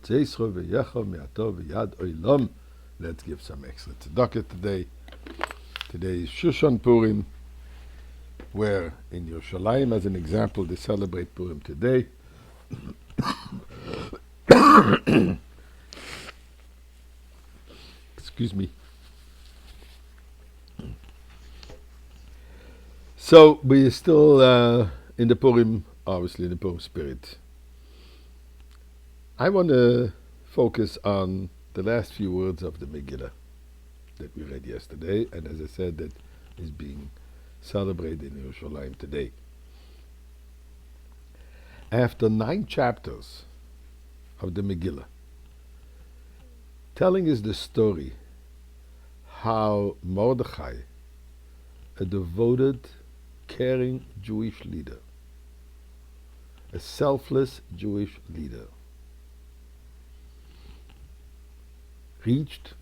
Let's give some extra tzedakah today. Today is Shushan Purim, where in Yerushalayim, as an example, they celebrate Purim today. Excuse me. So we are still in the Purim, obviously in the Purim spirit. I want to focus on the last few words of the Megillah that we read yesterday, and as I said, that is being celebrated in Yerushalayim today. After 9 chapters of the Megillah, telling us the story how Mordechai, a devoted, caring Jewish leader, a selfless Jewish leader, reached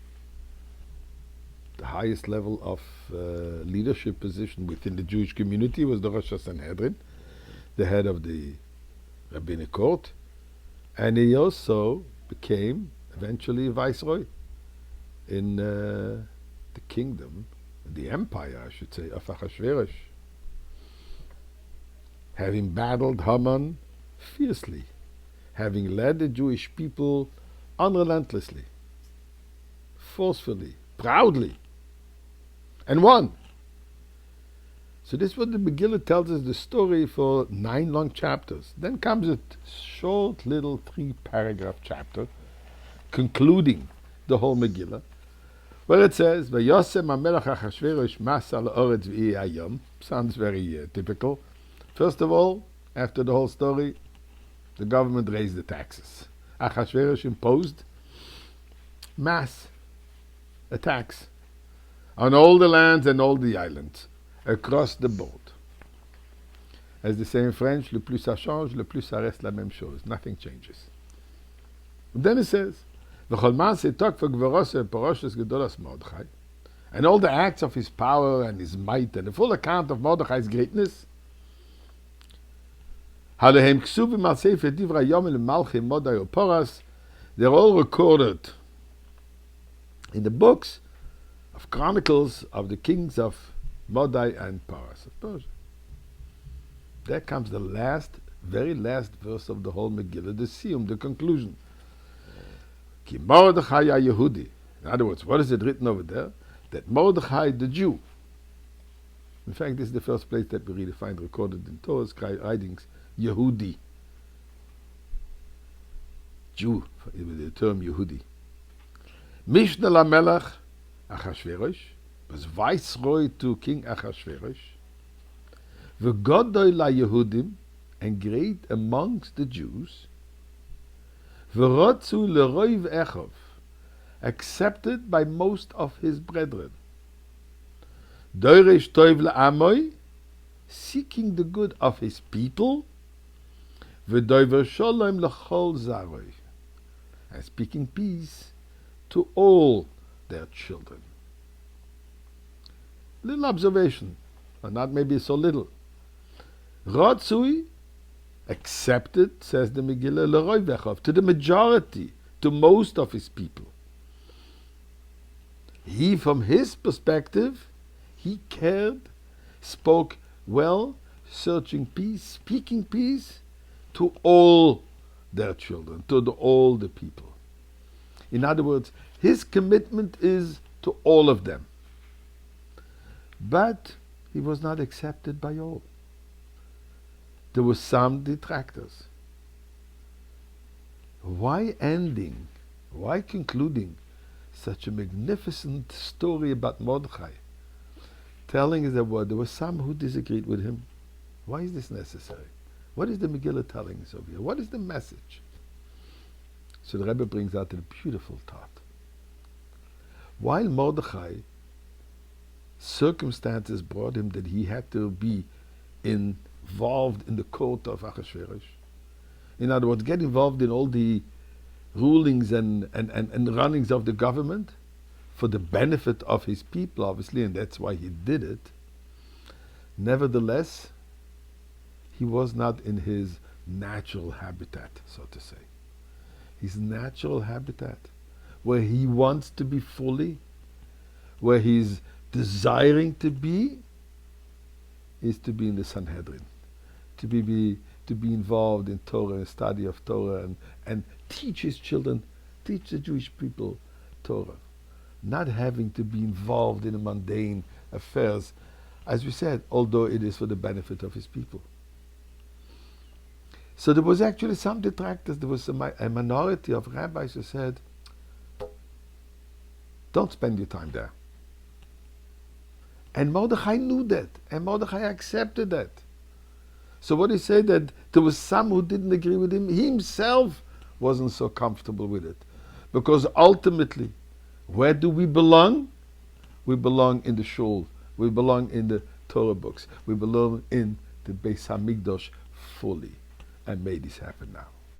the highest level of leadership position within the Jewish community, was the Rosh Sanhedrin, the head of the rabbinic court, and he also became eventually viceroy in the kingdom, the empire, I should say, of Achashverosh, having battled Haman fiercely, having led the Jewish people unrelentlessly, forcefully, proudly, and won. So this is what the Megillah tells us, the story for 9 long chapters. Then comes a short little 3-paragraph chapter concluding the whole Megillah, where it says, "Vayosem HaMelech Achashverosh mas al ha'oretz v'hi hayom." Sounds very typical. First of all, after the whole story, the government raised the taxes. Achashverosh imposed a tax on all the lands and all the islands, across the board. As they say in French, le plus ça change, le plus ça reste la même chose. Nothing changes. And then it says, and all the acts of his power and his might and the full account of Mordechai's greatness, they're all recorded in the books of chronicles of the kings of Modai and Paras of Persia. There comes the very last verse of the whole Megillah, the siyum, the conclusion. Ki Mordechai Yehudi. In other words, what is it written over there? That Mordechai, the Jew. In fact, this is the first place that we really find recorded in Torah's writings, Yehudi. Jew, with the term Yehudi. Mishnah LaMelech Achashverosh was viceroy to King Achashverosh. V'godoi la Yehudim, and great amongst the Jews. V'rotzu l'roiv echov, accepted by most of his brethren. Doiresh toiv la'amoy, seeking the good of his people. V'doiver sholem l'chol zaroi, and speaking peace to all their children. Little observation, or not maybe so little. Ratzui, accepted, says the Megillah, l'roi vechov, to the majority, to most of his people. He, from his perspective, he cared, spoke well, searching peace, speaking peace to all their children, to all the people. In other words, his commitment is to all of them. But he was not accepted by all. There were some detractors. Why concluding such a magnificent story about Mordechai, telling us that there were some who disagreed with him? Why is this necessary? What is the Megillah telling us over here? What is the message? So the Rebbe brings out a beautiful thought. While Mordechai, circumstances brought him that he had to be involved in the court of Achashverosh. In other words, get involved in all the rulings and runnings of the government for the benefit of his people, obviously, and that's why he did it. Nevertheless, he was not in his natural habitat, so to say. his natural habitat, where he wants to be fully, where he's desiring to be, is to be in the Sanhedrin, to be involved in Torah and study of Torah, and teach his children, teach the Jewish people Torah. Not having to be involved in the mundane affairs, as we said, although it is for the benefit of his people. So there was actually some detractors. There was a minority of rabbis who said, don't spend your time there. And Mordechai knew that, and Mordechai accepted that. So what he said, that there was some who didn't agree with him, he himself wasn't so comfortable with it. Because ultimately, where do we belong? We belong in the shul. We belong in the Torah books. We belong in the Beis Hamikdash fully. And may this happen now.